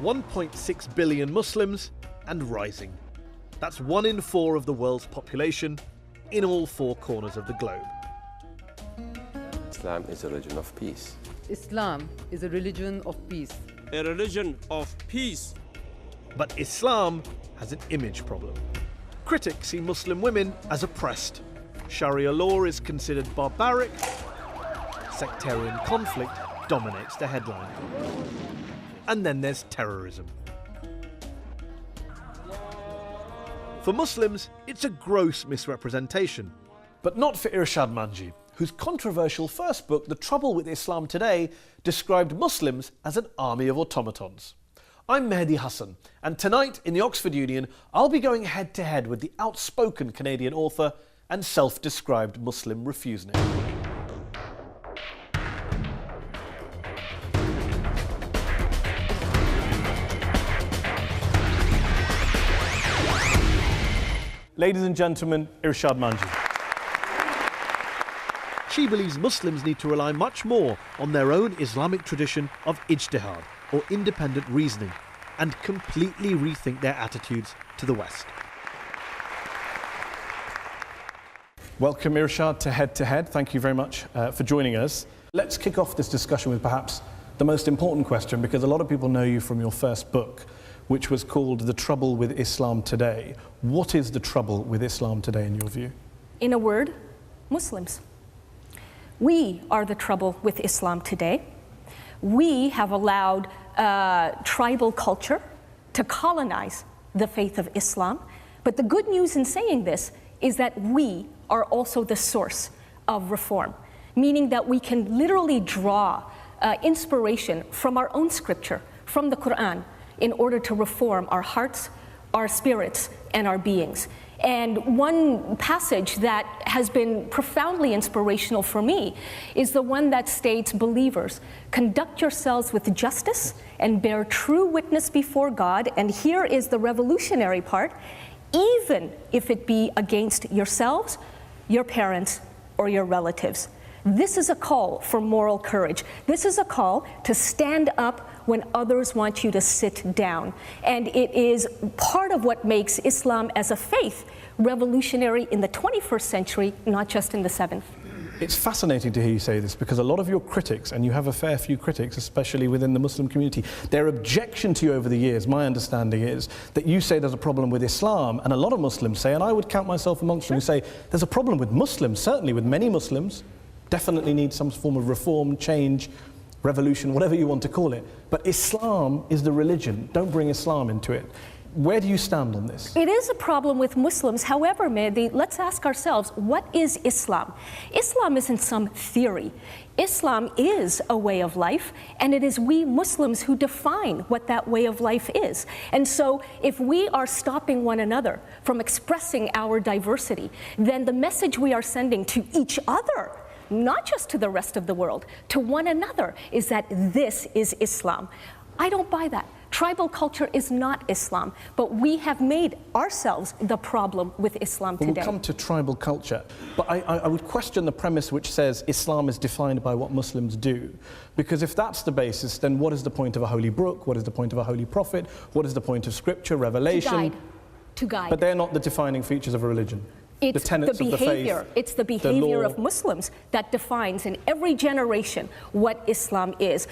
1.6 billion Muslims and rising. That's 1 in 4 of the world's population in all 4 corners of the globe. Islam is a religion of peace. Islam is a religion of peace. A religion of peace. But Islam has an image problem. Critics see Muslim women as oppressed. Sharia law is considered barbaric. Sectarian conflict dominates the headline. And then there's terrorism. For Muslims, it's a gross misrepresentation. But not for Irshad Manji, whose controversial first book, The Trouble with Islam Today, described Muslims as an army of automatons. I'm Mehdi Hassan, and tonight in the Oxford Union, I'll be going head-to-head with the outspoken Canadian author and self-described Muslim refusenik. Ladies and gentlemen, Irshad Manji. She believes Muslims need to rely much more on their own Islamic tradition of ijtihad, or independent reasoning, and completely rethink their attitudes to the West. Welcome, Irshad, to Head to Head. Thank you very much for joining us. Let's kick off this discussion with perhaps the most important question, because a lot of people know you from your first book, which was called The Trouble with Islam Today. What is the trouble with Islam today, in your view? In a word, Muslims. We are the trouble with Islam today. We have allowed tribal culture to colonize the faith of Islam. But the good news in saying this is that we are also the source of reform, meaning that we can literally draw inspiration from our own scripture, from the Quran, in order to reform our hearts, our spirits, and our beings. And one passage that has been profoundly inspirational for me is the one that states, "Believers, conduct yourselves with justice and bear true witness before God," and here is the revolutionary part, "even if it be against yourselves, your parents, or your relatives." This is a call for moral courage. This is a call to stand up when others want you to sit down. And it is part of what makes Islam as a faith revolutionary in the 21st century, not just in the 7th. It's fascinating to hear you say this, because a lot of your critics, and you have a fair few critics, especially within the Muslim community, their objection to you over the years, my understanding is, that you say there's a problem with Islam, and a lot of Muslims say, and I would count myself amongst them, who say there's a problem with Muslims, certainly with many Muslims, definitely need some form of reform, change, revolution, whatever you want to call it. But Islam is the religion. Don't bring Islam into it. Where do you stand on this? It is a problem with Muslims. However, Mehdi, let's ask ourselves, what is Islam? Islam isn't some theory. Islam is a way of life, and it is we Muslims who define what that way of life is. And so if we are stopping one another from expressing our diversity, then the message we are sending to each other, not just to the rest of the world, to one another, is that this is Islam. I don't buy that. Tribal culture is not Islam, but we have made ourselves the problem with Islam today. We'll come to tribal culture, but I would question the premise which says Islam is defined by what Muslims do. Because if that's the basis, then what is the point of a holy book? What is the point of a holy prophet? What is the point of scripture, revelation? To guide. But they're not the defining features of a religion. It's the tenets the behavior, of the faith, it's the behavior of Muslims that defines in every generation what Islam is.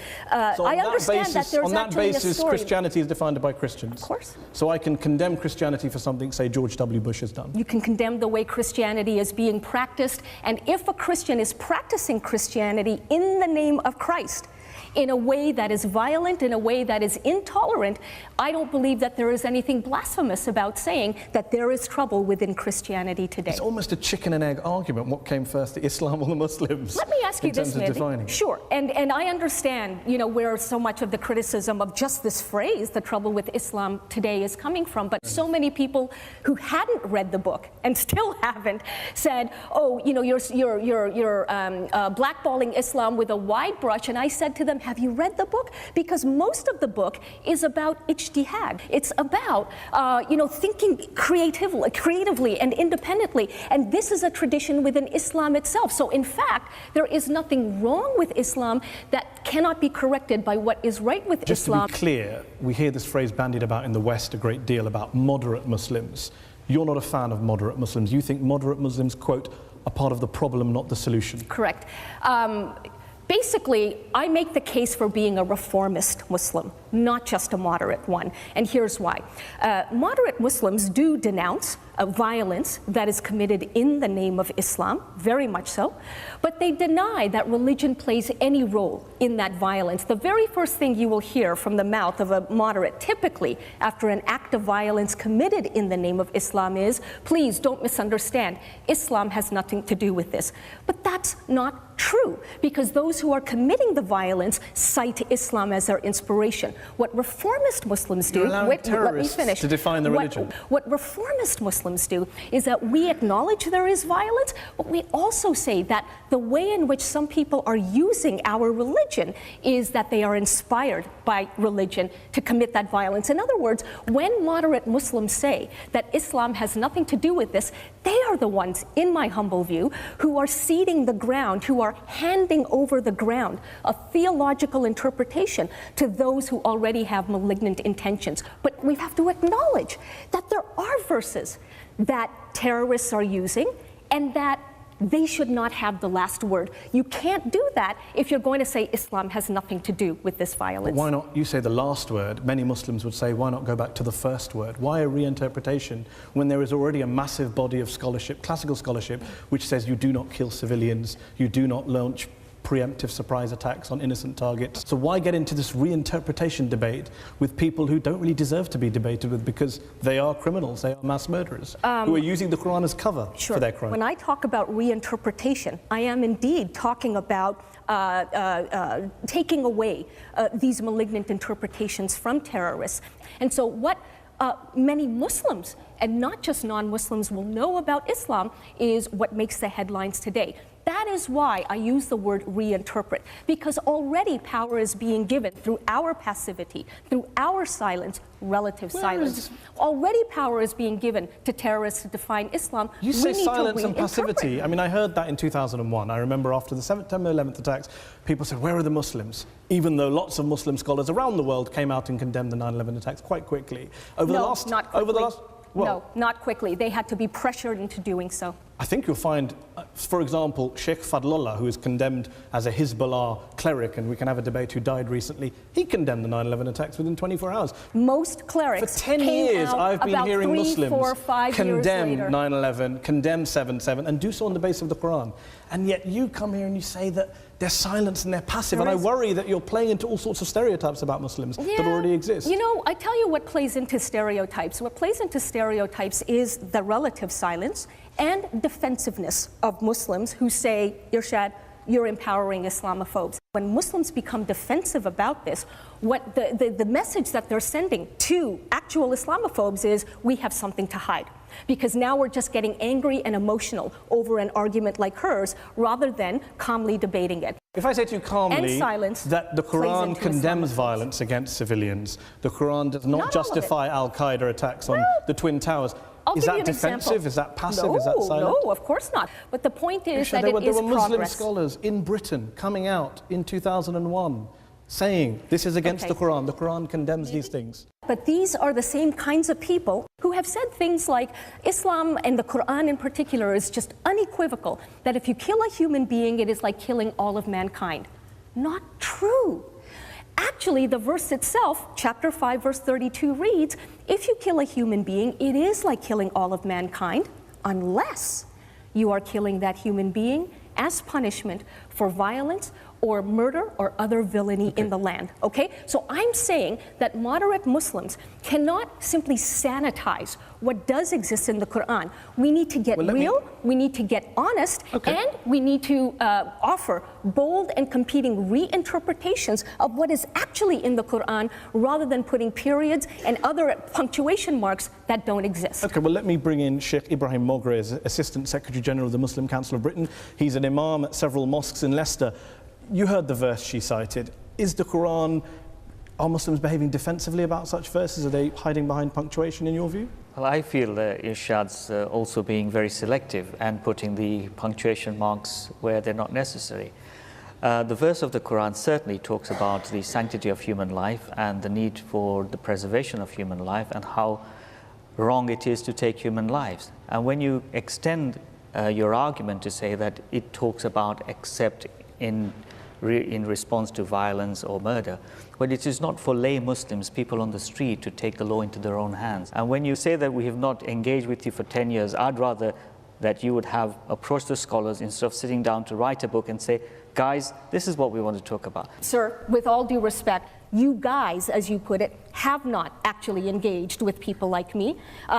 So I understand that there's on that actually basis, a story. Christianity is defined by Christians. Of course. So I can condemn Christianity for something, say, George W. Bush has done. You can condemn the way Christianity is being practiced, and if a Christian is practicing Christianity in the name of Christ, in a way that is violent, in a way that is intolerant, I don't believe that there is anything blasphemous about saying that there is trouble within Christianity today. It's almost a chicken and egg argument. What came first, the Islam or the Muslims? Let me ask you this, Mehdi. Sure, and I understand, you know, where so much of the criticism of just this phrase, the trouble with Islam today, is coming from, but so many people who hadn't read the book and still haven't said, oh, you know, you're blackballing Islam with a wide brush, and I said to to them, have you read the book? Because most of the book is about ijtihad. It's about, thinking creatively and independently. And this is a tradition within Islam itself. So in fact, there is nothing wrong with Islam that cannot be corrected by what is right with Islam. Just to be clear, we hear this phrase bandied about in the West a great deal about moderate Muslims. You're not a fan of moderate Muslims. You think moderate Muslims, quote, are part of the problem, not the solution. Correct. Basically, I make the case for being a reformist Muslim, not just a moderate one. And here's why. Moderate Muslims do denounce violence that is committed in the name of Islam, very much so, but they deny that religion plays any role in that violence. The very first thing you will hear from the mouth of a moderate, typically after an act of violence committed in the name of Islam, is, please don't misunderstand, Islam has nothing to do with this. But that's not true, because those who are committing the violence cite Islam as their inspiration. What reformist Muslims do, let me finish. To define the religion. What reformist Muslims do is that we acknowledge there is violence, but we also say that the way in which some people are using our religion is that they are inspired by religion to commit that violence. In other words, when moderate Muslims say that Islam has nothing to do with this, they are the ones, in my humble view, who are ceding the ground, who are handing over the ground of theological interpretation to those who already have malignant intentions. But we have to acknowledge that there are verses that terrorists are using and that they should not have the last word. You can't do that if you're going to say Islam has nothing to do with this violence. But why not, you say the last word, many Muslims would say, why not go back to the first word? Why a reinterpretation when there is already a massive body of scholarship, classical scholarship, which says you do not kill civilians, you do not launch preemptive surprise attacks on innocent targets. So why get into this reinterpretation debate with people who don't really deserve to be debated with, because they are criminals, they are mass murderers, who are using the Quran as cover for their crime? When I talk about reinterpretation, I am indeed talking about taking away these malignant interpretations from terrorists. And so what many Muslims, and not just non-Muslims, will know about Islam is what makes the headlines today. That is why I use the word reinterpret, because already power is being given through our passivity, through our silence, relative silence. Already power is being given to terrorists to define Islam. You say silence and passivity. I mean, I heard that in 2001. I remember after the September 11th attacks, people said, where are the Muslims? Even though lots of Muslim scholars around the world came out and condemned the 9/11 attacks quite quickly. No, not quickly. They had to be pressured into doing so. I think you'll find, for example, Sheikh Fadlullah, who is condemned as a Hezbollah cleric, and we can have a debate, who died recently, he condemned the 9/11 attacks within 24 hours. Most clerics For 10 years, I've been hearing 3, Muslims 4, 5 condemn years 9/11, condemn 7/7, and do so on the basis of the Quran. And yet you come here and you say that they're silent and they're passive, and I worry that you're playing into all sorts of stereotypes about Muslims that already exist. You know, I tell you what plays into stereotypes. What plays into stereotypes is the relative silence and defensiveness of Muslims who say, Irshad, you're empowering Islamophobes. When Muslims become defensive about this, what the message that they're sending to actual Islamophobes is, we have something to hide. Because now we're just getting angry and emotional over an argument like hers, rather than calmly debating it. If I say to you calmly that the Quran condemns violence against civilians, the Quran does not justify Al-Qaeda attacks on the Twin Towers, is that defensive? Is that passive? No, is that silent? No, of course not. But the point is that there were Muslim progress. scholars in Britain coming out in 2001 saying this is against the Quran. The Quran condemns these things. But these are the same kinds of people who have said things like Islam and the Quran in particular is just unequivocal, that if you kill a human being, it is like killing all of mankind. Not true. Actually, the verse itself, chapter 5, verse 32 reads, if you kill a human being, it is like killing all of mankind, unless you are killing that human being as punishment for violence or murder or other villainy in the land, okay? So I'm saying that moderate Muslims cannot simply sanitize what does exist in the Quran. We need to get real, we need to get honest, and we need to offer bold and competing reinterpretations of what is actually in the Quran, rather than putting periods and other punctuation marks that don't exist. Okay, well, let me bring in Sheikh Ibrahim Mogre, as Assistant Secretary General of the Muslim Council of Britain. He's an imam at several mosques in Leicester. You heard the verse she cited. Is the Quran, are Muslims behaving defensively about such verses? Are they hiding behind punctuation in your view? Well, I feel Irshad's also being very selective and putting the punctuation marks where they're not necessary. The verse of the Quran certainly talks about the sanctity of human life and the need for the preservation of human life and how wrong it is to take human lives. And when you extend your argument to say that it talks about except in response to violence or murder, but it is not for lay Muslims, people on the street, to take the law into their own hands. And when you say that we have not engaged with you for 10 years, I'd rather that you would have approached the scholars instead of sitting down to write a book and say, guys, this is what we want to talk about. Sir, with all due respect, you guys, as you put it, have not actually engaged with people like me.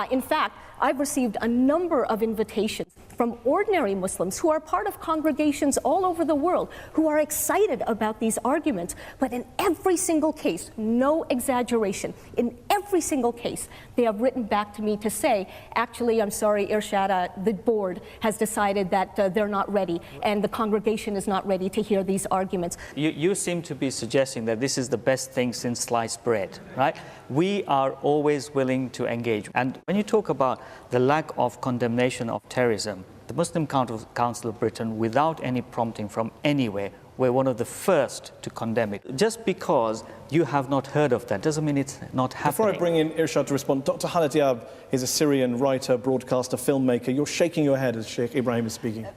In fact, I've received a number of invitations from ordinary Muslims who are part of congregations all over the world who are excited about these arguments. But in every single case, no exaggeration, in every single case, they have written back to me to say, actually, I'm sorry, Irshad, the board has decided that they're not ready and the congregation is not ready to hear these arguments. You seem to be suggesting that this is the best thing since sliced bread, right? We are always willing to engage. And when you talk about the lack of condemnation of terrorism, the Muslim Council of Britain, without any prompting from anywhere, were one of the first to condemn it. Just because you have not heard of that doesn't mean it's not happening. Before I bring in Irshad to respond, Dr. Khalid Diab is a Syrian writer, broadcaster, filmmaker. You're shaking your head as Sheikh Ibrahim is speaking.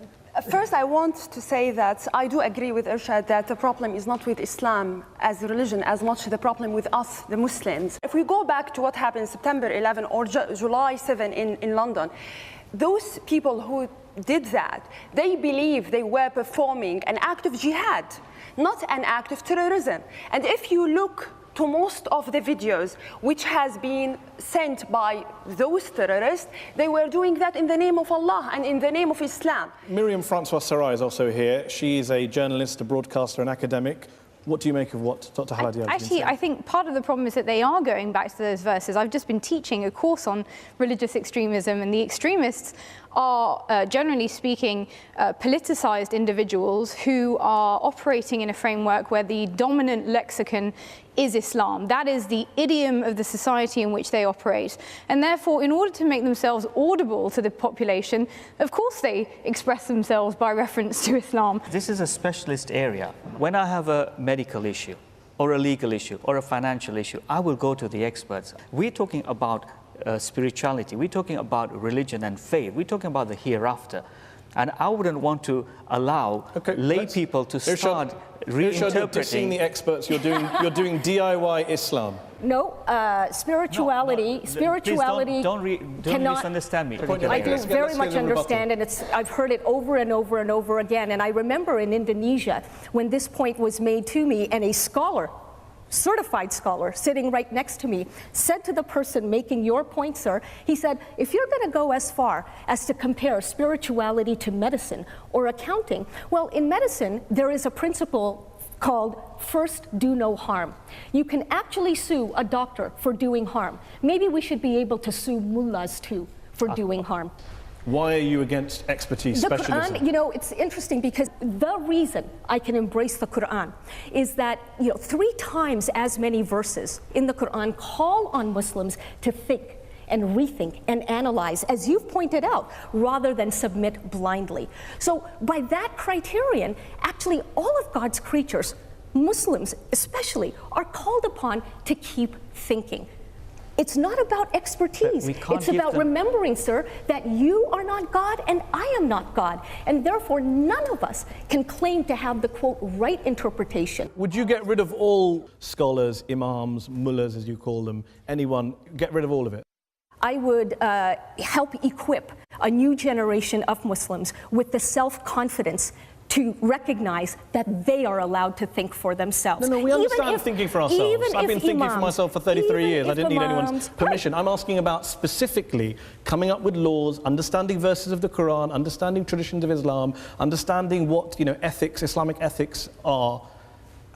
First, I want to say that I do agree with Irshad that the problem is not with Islam as a religion as much the problem with us, the Muslims. If we go back to what happened September 11 or July 7 in London, those people who did that, they believe they were performing an act of jihad, not an act of terrorism. And if you look to most of the videos which has been sent by those terrorists, they were doing that in the name of Allah and in the name of Islam. Miriam Francois Sarai is also here. She is a journalist, a broadcaster, an academic. What do you make of what Dr. Khalid Diab has been saying? Actually, I think part of the problem is that they are going back to those verses. I've just been teaching a course on religious extremism, and the extremists are, generally speaking, politicized individuals who are operating in a framework where the dominant lexicon is Islam. That is the idiom of the society in which they operate. And therefore, in order to make themselves audible to the population, of course they express themselves by reference to Islam. This is a specialist area. When I have a medical issue, or a legal issue, or a financial issue, I will go to the experts. We're talking about spirituality, we're talking about religion and faith, we're talking about the hereafter. And I wouldn't want to allow lay people to start reinterpreting. You're dissing the experts. You're doing DIY Islam. No, spirituality. Please don't misunderstand me. I do very much understand, and I've heard it over and over and over again. And I remember in Indonesia when this point was made to me, and a scholar, certified scholar, sitting right next to me, said to the person making your point, sir, he said, if you're going to go as far as to compare spirituality to medicine or accounting, well, in medicine, there is a principle called first do no harm. You can actually sue a doctor for doing harm. Maybe we should be able to sue mullahs too for doing harm. Why are you against expertise, the specialism? Quran, you know, it's interesting because the reason I can embrace the Quran is that, 3 times as many verses in the Quran call on Muslims to think and rethink and analyze, as you've pointed out, rather than submit blindly. So by that criterion, actually all of God's creatures, Muslims especially, are called upon to keep thinking. It's not about expertise. It's about remembering, sir, that you are not God and I am not God. And therefore, none of us can claim to have the, quote, right interpretation. Would you get rid of all scholars, imams, mullahs, as you call them, anyone, get rid of all of it? I would help equip a new generation of Muslims with the self-confidence to recognize that they are allowed to think for themselves. No, we understand thinking for ourselves. I've been thinking for myself for 33 years. I didn't need anyone's permission. I'm asking about specifically coming up with laws, understanding verses of the Quran, understanding traditions of Islam, understanding what ethics, Islamic ethics are.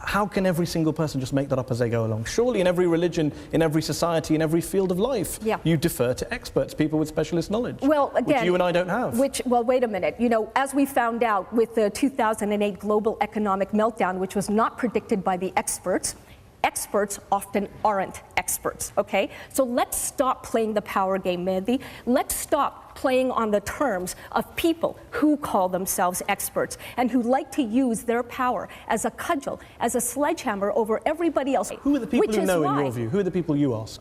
how can every single person just make that up as they go along? Surely in every religion, in every society, in every field of life, you defer to experts, people with specialist knowledge, well, again, which you and I don't have. Well, wait a minute. You know, as we found out with the 2008 global economic meltdown, which was not predicted by the experts, experts often aren't experts, okay? So let's stop playing the power game, Mehdi. Let's stop playing on the terms of people who call themselves experts and who like to use their power as a cudgel, as a sledgehammer over everybody else. Who are the people who know, in your view? Who are the people you ask?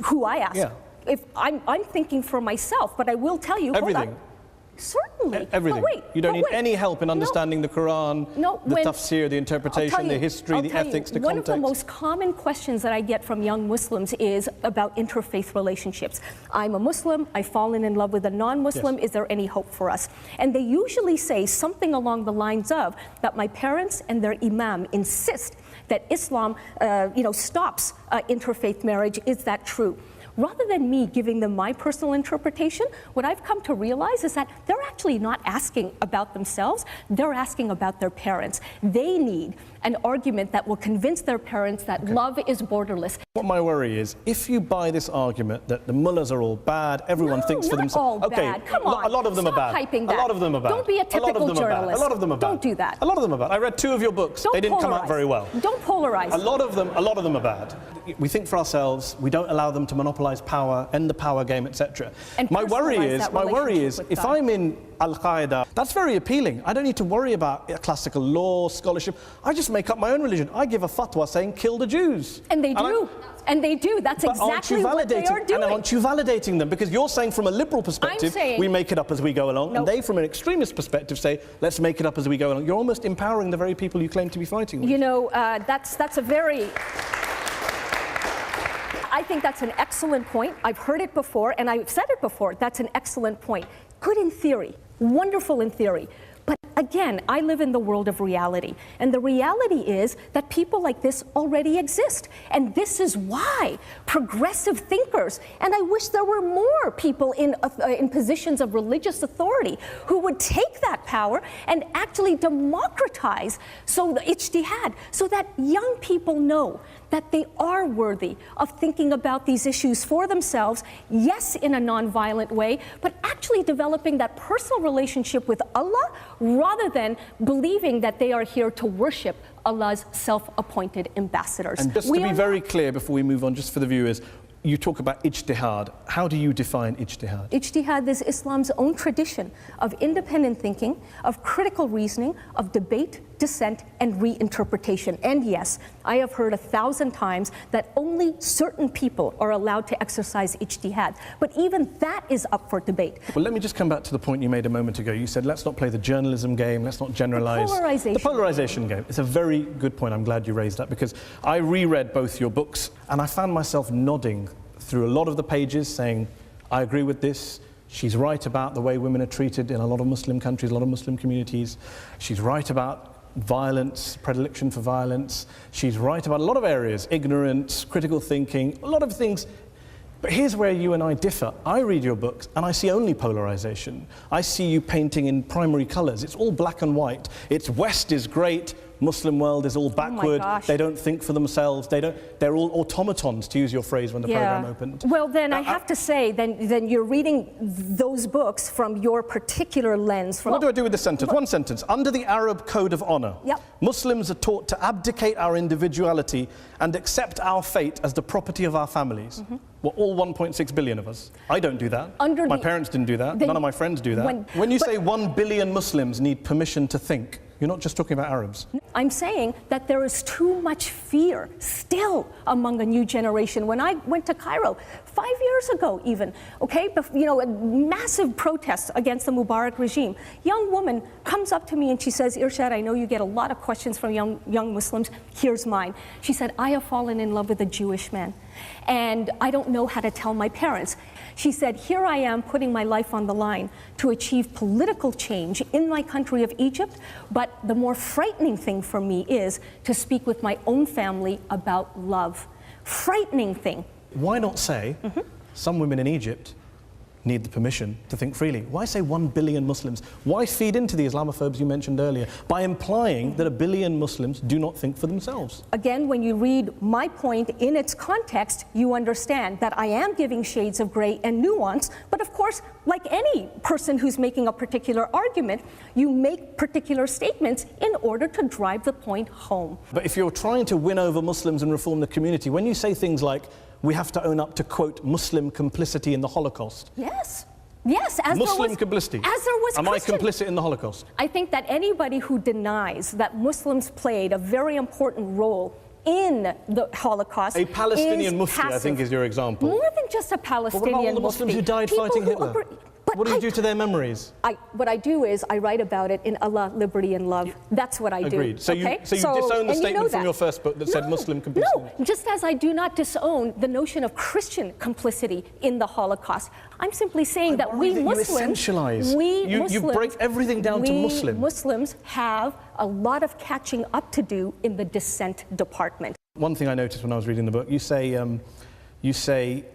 Who I ask? Yeah. If I'm thinking for myself, but I will tell you. Everything. Hold on. Certainly. Everything. But wait, you don't need any help in understanding the Quran, the tafsir, the interpretation, the history, the ethics, the context. One of the most common questions that I get from young Muslims is about interfaith relationships. I'm a Muslim, I've fallen in love with a non-Muslim, is there any hope for us? And they usually say something along the lines of that my parents and their imam insist that Islam stops interfaith marriage. Is that true? Rather than me giving them my personal interpretation, what I've come to realize is that they're actually not asking about themselves, they're asking about their parents. They need an argument that will convince their parents that love is borderless. What my worry is, if you buy this argument that the mullahs are all bad, everyone thinks for themselves. All bad. Come on. A lot of them are bad. Hyping that. A lot of them are bad. Don't be a typical journalist. A lot of them are bad. Don't do that. A lot of them are bad. I read 2 of your books. They didn't come out very well. Don't polarize. A lot of them are bad. We think for ourselves. We don't allow them to monopolize power, end the power game, etc. My worry is, if I'm in Al-Qaeda, that's very appealing. I don't need to worry about classical law, scholarship. I just make up my own religion. I give a fatwa saying kill the Jews. And they do. And they do. That's exactly what they are doing. And aren't you validating them? Because you're saying from a liberal perspective, we make it up as we go along. And they, from an extremist perspective, say, let's make it up as we go along. You're almost empowering the very people you claim to be fighting with. You know, that's a very... I think that's an excellent point. I've heard it before, and I've said it before. That's an excellent point. Good in theory. Wonderful in theory. But again, I live in the world of reality. And the reality is that people like this already exist. And this is why progressive thinkers, and I wish there were more people in positions of religious authority who would take that power and actually democratize the ijtihad, so that young people know that they are worthy of thinking about these issues for themselves, yes, in a non-violent way, but actually developing that personal relationship with Allah rather than believing that they are here to worship Allah's self-appointed ambassadors. And just to be very clear before we move on, just for the viewers, you talk about ijtihad. How do you define ijtihad? Ijtihad is Islam's own tradition of independent thinking, of critical reasoning, of debate, dissent, and reinterpretation. And yes, I have heard 1,000 times that only certain people are allowed to exercise ijtihad. But even that is up for debate. Well, let me just come back to the point you made a moment ago. You said, let's not play the journalism game, let's not generalize. The polarization game. It's a very good point. I'm glad you raised that, because I reread both your books and I found myself nodding through a lot of the pages saying, I agree with this. She's right about the way women are treated in a lot of Muslim countries, a lot of Muslim communities. She's right about violence, predilection for violence. She's right about a lot of areas, ignorance, critical thinking, a lot of things. But here's where you and I differ. I read your books and I see only polarization. I see you painting in primary colors. It's all black and white. It's West is great, Muslim world is all backward. They don't think for themselves. They're all automatons, to use your phrase when the program opened. Well, then I have to say, then you're reading those books from your particular lens. What do I do with this sentence? One sentence. Under the Arab code of honor, Muslims are taught to abdicate our individuality and accept our fate as the property of our families. We're all 1.6 billion of us. I don't do that. My parents didn't do that. None of my friends do that. When you say 1 billion Muslims need permission to think, you're not just talking about Arabs. I'm saying that there is too much fear still among a new generation. When I went to Cairo 5 years ago even, a massive protest against the Mubarak regime, young woman comes up to me and she says, Irshad, I know you get a lot of questions from young Muslims. Here's mine. She said, I have fallen in love with a Jewish man and I don't know how to tell my parents. She said, here I am putting my life on the line to achieve political change in my country of Egypt, but the more frightening thing for me is to speak with my own family about love. Frightening thing. Why not say, some women in Egypt need the permission to think freely. Why say 1 billion Muslims? Why feed into the Islamophobes you mentioned earlier by implying that 1 billion Muslims do not think for themselves? Again, when you read my point in its context, you understand that I am giving shades of gray and nuance, but of course, like any person who's making a particular argument, you make particular statements in order to drive the point home. But if you're trying to win over Muslims and reform the community, when you say things like, we have to own up to, quote, Muslim complicity in the Holocaust. Yes. Yes, as Muslim complicity. As there was Am Christian. I complicit in the Holocaust? I think that anybody who denies that Muslims played a very important role in the Holocaust A Palestinian mufti, passive. I think, is your example. More than just a Palestinian But what about all the Muslims mufti? who died People fighting who Hitler? What do you do to their memories? What I do is I write about it in Allah, Liberty and Love. That's what I do. Agreed. So you okay? disown the and statement from that. your first book that said Muslim complicity? No, just as I do not disown the notion of Christian complicity in the Holocaust. I'm simply saying that we Muslims, you break everything down to Muslim. Muslims have a lot of catching up to do in the dissent department. One thing I noticed when I was reading the book, you say,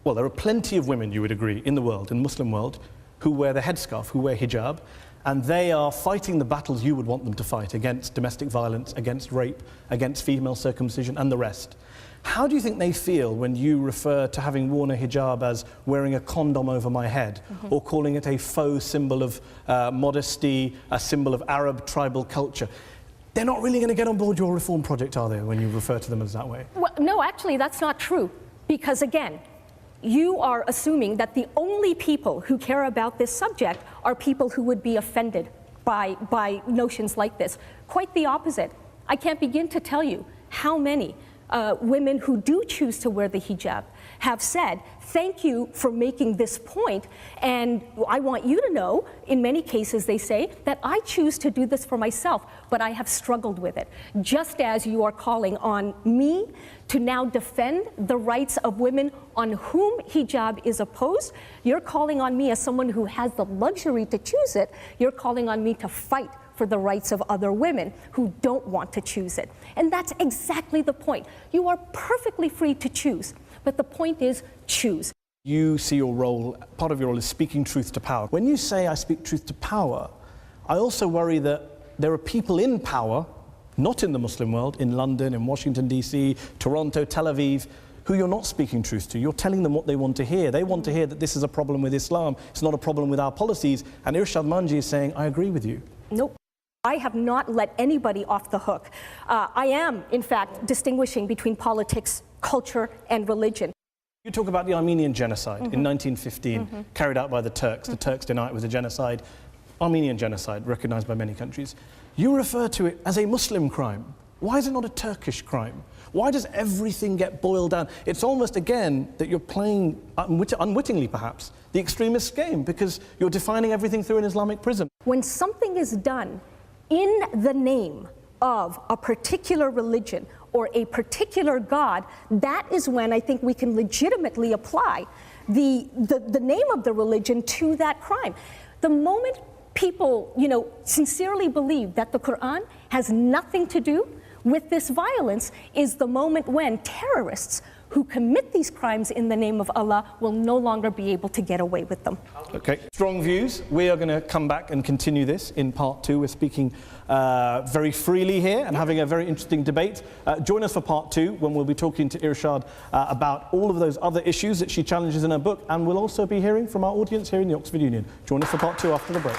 well, there are plenty of women, you would agree, in the world, in the Muslim world, who wear the headscarf, who wear hijab, and they are fighting the battles you would want them to fight against domestic violence, against rape, against female circumcision, and the rest. How do you think they feel when you refer to having worn a hijab as wearing a condom over my head, or calling it a faux symbol of modesty, a symbol of Arab tribal culture? They're not really going to get on board your reform project, are they, when you refer to them as that way? Well, no, actually, that's not true. Because again, you are assuming that the only people who care about this subject are people who would be offended by notions like this. Quite the opposite. I can't begin to tell you how many women who do choose to wear the hijab have said, thank you for making this point, and I want you to know, in many cases they say, that I choose to do this for myself, but I have struggled with it. Just as you are calling on me to now defend the rights of women on whom hijab is opposed, you're calling on me as someone who has the luxury to choose it, you're calling on me to fight for the rights of other women who don't want to choose it. And that's exactly the point. You are perfectly free to choose, but the point is choose. You see your role, part of your role is speaking truth to power. When you say I speak truth to power, I also worry that there are people in power, not in the Muslim world, in London, in Washington, DC, Toronto, Tel Aviv, who you're not speaking truth to. You're telling them what they want to hear. They want to hear that this is a problem with Islam, it's not a problem with our policies, and Irshad Manji is saying, I agree with you. Nope. I have not let anybody off the hook. I am, in fact, distinguishing between politics, culture, and religion. You talk about the Armenian genocide in 1915, carried out by the Turks. The Turks deny it was a genocide. Armenian genocide, recognized by many countries. You refer to it as a Muslim crime. Why is it not a Turkish crime? Why does everything get boiled down? It's almost, again, that you're playing, unwittingly perhaps, the extremist game, because you're defining everything through an Islamic prism. When something is done in the name of a particular religion or a particular God, that is when I think we can legitimately apply the name of the religion to that crime. The moment people, sincerely believe that the Quran has nothing to do with this violence is the moment when terrorists who commit these crimes in the name of Allah will no longer be able to get away with them. Okay, strong views. We are going to come back and continue this in part 2. We're speaking very freely here and having a very interesting debate. Join us for part 2 when we'll be talking to Irshad about all of those other issues that she challenges in her book, and we'll also be hearing from our audience here in the Oxford Union. Join us for part 2 after the break.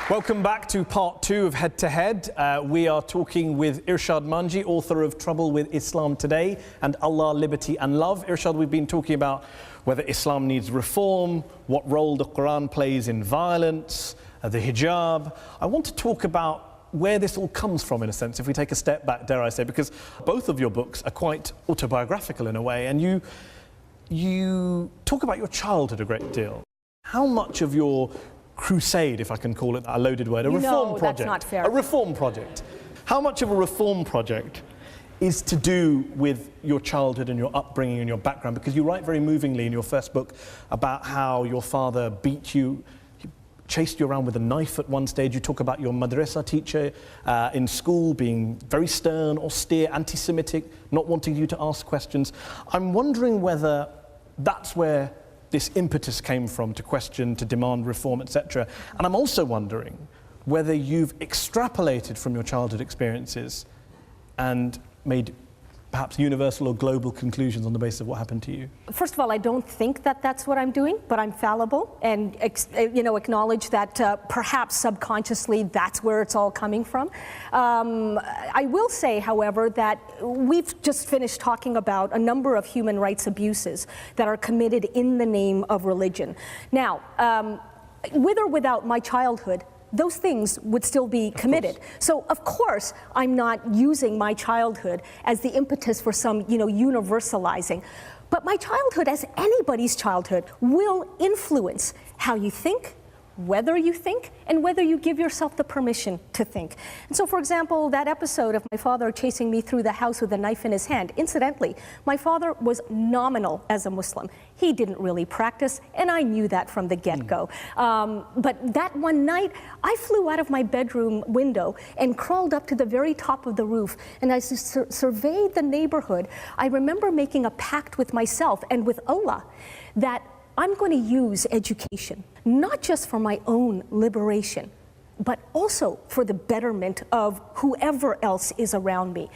Welcome back to part 2 of Head to Head. We are talking with Irshad Manji, author of Trouble with Islam Today and Allah, Liberty and Love. Irshad, we've been talking about whether Islam needs reform, what role the Quran plays in violence, the hijab. I want to talk about where this all comes from, in a sense, if we take a step back, dare I say, because both of your books are quite autobiographical in a way, and you talk about your childhood a great deal. How much of your crusade, if I can call it a loaded word, a reform project. That's not fair. A reform project. How much of a reform project is to do with your childhood and your upbringing and your background, because you write very movingly in your first book about how your father beat you, he chased you around with a knife at one stage. You talk about your madrasa teacher in school being very stern, austere, anti-Semitic, not wanting you to ask questions. I'm wondering whether that's where this impetus came from, to question, to demand reform, etc. And I'm also wondering whether you've extrapolated from your childhood experiences and made perhaps universal or global conclusions on the basis of what happened to you. First of all, I don't think that that's what I'm doing, but I'm fallible and acknowledge that perhaps subconsciously that's where it's all coming from. I will say, however, that we've just finished talking about a number of human rights abuses that are committed in the name of religion. Now, with or without my childhood, those things would still be committed. So, of course, I'm not using my childhood as the impetus for some, universalizing. But my childhood, as anybody's childhood, will influence how you think, whether you think, and whether you give yourself the permission to think. And so, for example, that episode of my father chasing me through the house with a knife in his hand, incidentally, my father was nominal as a Muslim. He didn't really practice, and I knew that from the get-go. But that one night, I flew out of my bedroom window and crawled up to the very top of the roof, and as I surveyed the neighborhood, I remember making a pact with myself and with Allah that I'm going to use education, not just for my own liberation, but also for the betterment of whoever else is around me.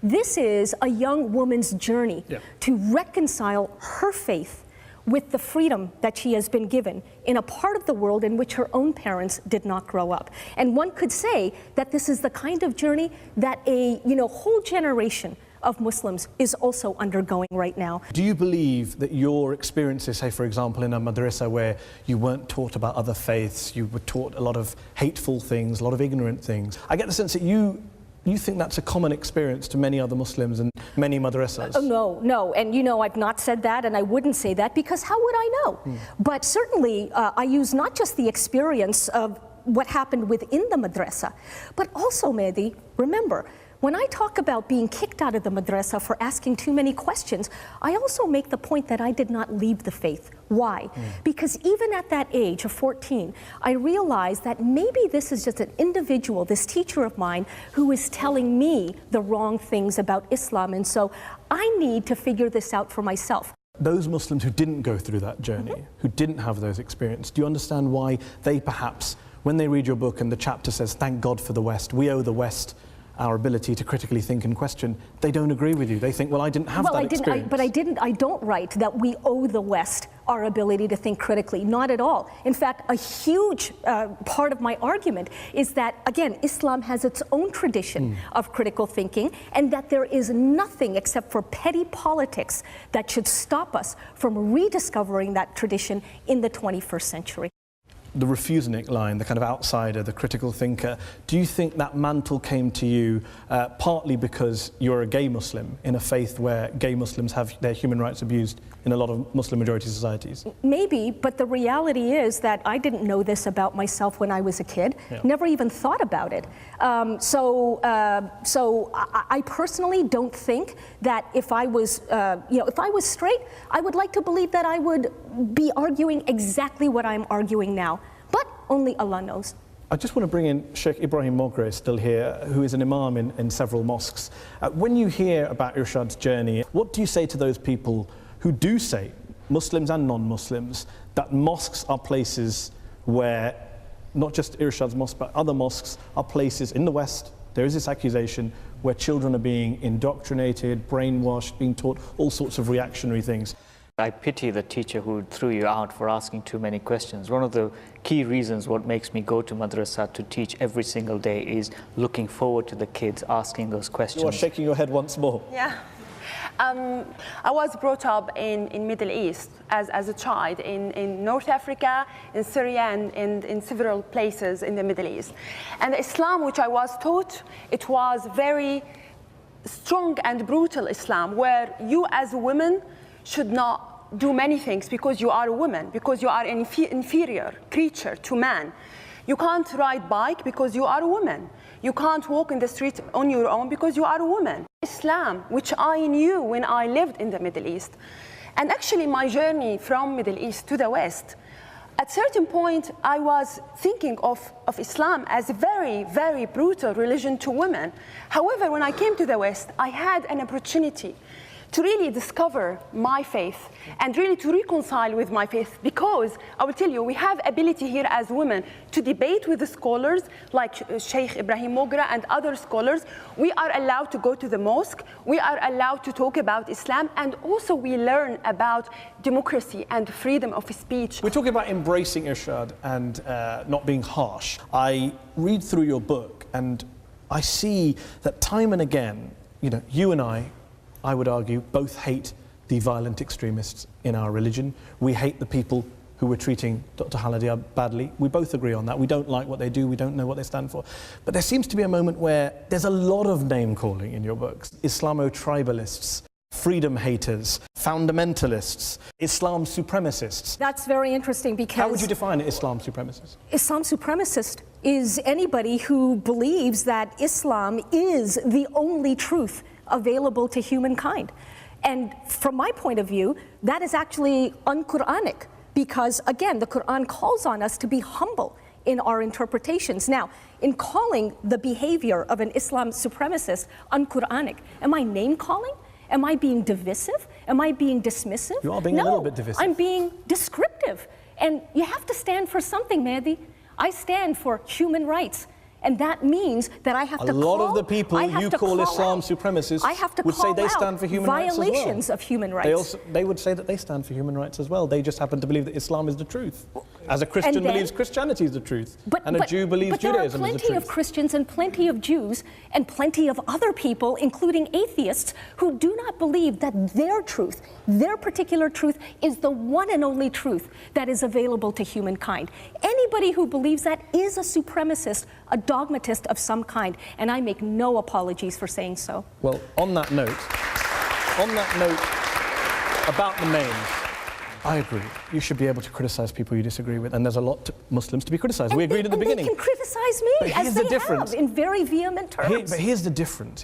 This is a young woman's journey to reconcile her faith with the freedom that she has been given in a part of the world in which her own parents did not grow up. And one could say that this is the kind of journey that a whole generation of Muslims is also undergoing right now. Do you believe that your experiences, say for example in a madrasa where you weren't taught about other faiths, you were taught a lot of hateful things, a lot of ignorant things, I get the sense that you think that's a common experience to many other Muslims and many madrasas? Oh, no, and I've not said that, and I wouldn't say that, because how would I know? But certainly I use not just the experience of what happened within the madrasa, but also, Mehdi, remember, when I talk about being kicked out of the madrasa for asking too many questions, I also make the point that I did not leave the faith. Why? Because even at that age of 14, I realized that maybe this is just an individual, this teacher of mine, who is telling me the wrong things about Islam, and so I need to figure this out for myself. Those Muslims who didn't go through that journey, who didn't have those experiences, do you understand why they perhaps, when they read your book and the chapter says, "Thank God for the West, we owe the West our ability to critically think and question," they don't agree with you? They think, well, I didn't have that experience. I don't write that we owe the West our ability to think critically, not at all. In fact, a huge part of my argument is that, again, Islam has its own tradition of critical thinking, and that there is nothing except for petty politics that should stop us from rediscovering that tradition in the 21st century. The refusenic line, the kind of outsider, the critical thinker, do you think that mantle came to you partly because you're a gay Muslim in a faith where gay Muslims have their human rights abused in a lot of Muslim majority societies? Maybe, but the reality is that I didn't know this about myself when I was a kid, never even thought about it. So I personally don't think that if I was, if I was straight, I would like to believe that I would be arguing exactly what I'm arguing now. But only Allah knows. I just want to bring in Sheikh Ibrahim Mogre, still here, who is an imam in several mosques. When you hear about Irshad's journey, what do you say to those people who do say, Muslims and non-Muslims, that mosques are places where, not just Irshad's mosque, but other mosques are places in the West, there is this accusation, where children are being indoctrinated, brainwashed, being taught all sorts of reactionary things? I pity the teacher who threw you out for asking too many questions. One of the key reasons what makes me go to madrasa to teach every single day is looking forward to the kids asking those questions. You are shaking your head once more. Yeah. I was brought up in Middle East as a child, in North Africa, in Syria, and in several places in the Middle East. And Islam, which I was taught, it was very strong and brutal Islam, where you as a woman should not do many things because you are a woman, because you are an inferior creature to man. You can't ride bike because you are a woman. You can't walk in the street on your own because you are a woman. Islam, which I knew when I lived in the Middle East. And actually my journey from Middle East to the West, at a certain point I was thinking of Islam as a very, very brutal religion to women. However, when I came to the West, I had an opportunity to really discover my faith and really to reconcile with my faith, because I will tell you, we have ability here as women to debate with the scholars like Sheikh Ibrahim Mogra and other scholars. We are allowed to go to the mosque, we are allowed to talk about Islam, and also we learn about democracy and freedom of speech. We're talking about embracing Irshad and not being harsh. I read through your book and I see that time and again, you know, you and I would argue, both hate the violent extremists in our religion. We hate the people who were treating Dr. Haladiab badly. We both agree on that. We don't like what they do. We don't know what they stand for. But there seems to be a moment where there's a lot of name-calling in your books. Islamo-tribalists, freedom haters, fundamentalists, Islam supremacists. That's very interesting because... How would you define an Islam supremacist? Islam supremacist is anybody who believes that Islam is the only truth available to humankind. And from my point of view, that is actually un-Quranic, because again, the Quran calls on us to be humble in our interpretations. Now, in calling the behavior of an Islam supremacist un-Quranic, am I name-calling? Am I being divisive? Am I being dismissive? You are being a little bit divisive. I'm being descriptive. And you have to stand for something, Mehdi. I stand for human rights. And that means that I have to call... A lot of the people you call Islam supremacists would say they stand for human rights as well. Violations of human rights. They would say that they stand for human rights as well. They just happen to believe that Islam is the truth. As a Christian believes Christianity is the truth. And a Jew believes Judaism is the truth. But there are plenty of Christians and plenty of Jews and plenty of other people, including atheists, who do not believe that their truth, their particular truth, is the one and only truth that is available to humankind. Anybody who believes that is a supremacist, a dogmatist of some kind, and I make no apologies for saying so. Well, on that note about the names, I agree. You should be able to criticize people you disagree with, and there's a lot of Muslims to be criticized. We agreed at the beginning. They can criticize me, as they have, in very vehement terms. But here's the difference.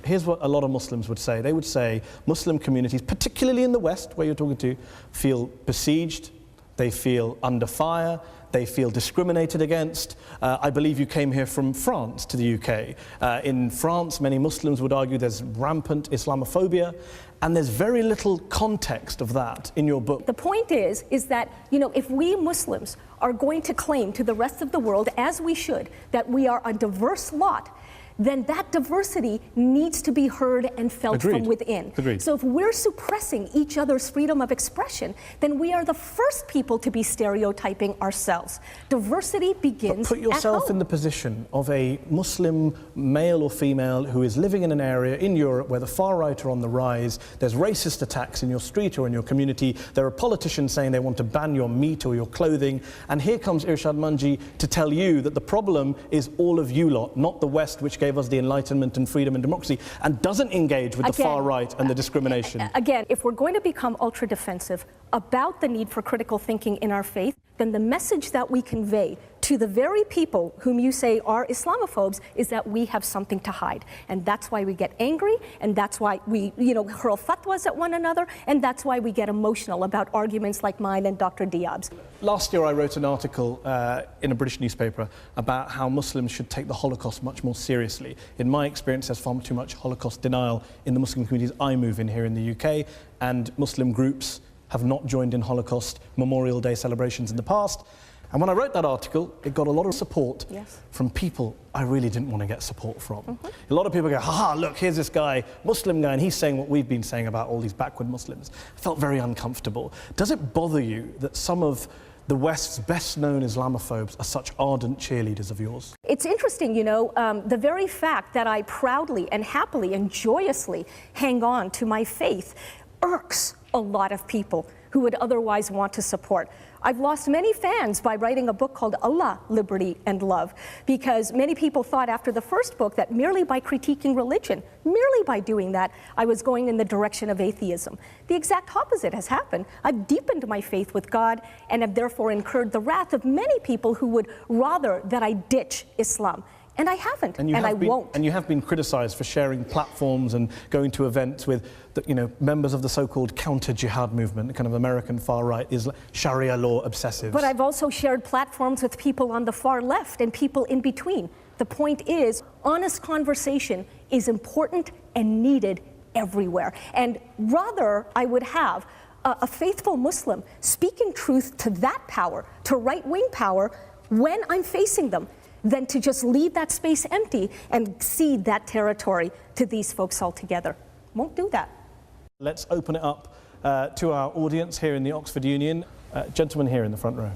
Here's what a lot of Muslims would say. They would say Muslim communities, particularly in the West, where you're talking to, feel besieged, they feel under fire, they feel discriminated against. I believe you came here from France to the UK. In France, many Muslims would argue there's rampant Islamophobia, and there's very little context of that in your book. The point is that, you know, if we Muslims are going to claim to the rest of the world, as we should, that we are a diverse lot, then that diversity needs to be heard and felt from within. So if we're suppressing each other's freedom of expression, then we are the first people to be stereotyping ourselves. Diversity begins at home. Put yourself in the position of a Muslim male or female who is living in an area in Europe where the far right are on the rise, there's racist attacks in your street or in your community, there are politicians saying they want to ban your meat or your clothing, and here comes Irshad Manji to tell you that the problem is all of you lot, not the West, which gave us the Enlightenment and freedom and democracy, and doesn't engage with the far right and the discrimination. Again, if we're going to become ultra defensive about the need for critical thinking in our faith, then the message that we convey to the very people whom you say are Islamophobes is that we have something to hide. And that's why we get angry, and that's why we, hurl fatwas at one another, and that's why we get emotional about arguments like mine and Dr. Diab's. Last year I wrote an article in a British newspaper about how Muslims should take the Holocaust much more seriously. In my experience, there's far too much Holocaust denial in the Muslim communities I move in here in the UK, and Muslim groups have not joined in Holocaust Memorial Day celebrations in the past. And when I wrote that article, it got a lot of support from people I really didn't want to get support from. A lot of people go, haha, look, here's this guy, Muslim guy, and he's saying what we've been saying about all these backward Muslims. I felt very uncomfortable. Does it bother you that some of the West's best-known Islamophobes are such ardent cheerleaders of yours? It's interesting, the very fact that I proudly and happily and joyously hang on to my faith irks a lot of people who would otherwise want to support. I've lost many fans by writing a book called Allah, Liberty and Love, because many people thought after the first book that merely by critiquing religion, merely by doing that, I was going in the direction of atheism. The exact opposite has happened. I've deepened my faith with God and have therefore incurred the wrath of many people who would rather that I ditch Islam. And I haven't, and I been, won't. And you have been criticised for sharing platforms and going to events with members of the so-called counter-jihad movement, the kind of American far-right, Sharia law obsessives. But I've also shared platforms with people on the far left and people in between. The point is, honest conversation is important and needed everywhere. And rather, I would have a faithful Muslim speaking truth to that power, to right-wing power, when I'm facing them, than to just leave that space empty and cede that territory to these folks altogether. Won't do that. Let's open it up to our audience here in the Oxford Union. Gentleman here in the front row.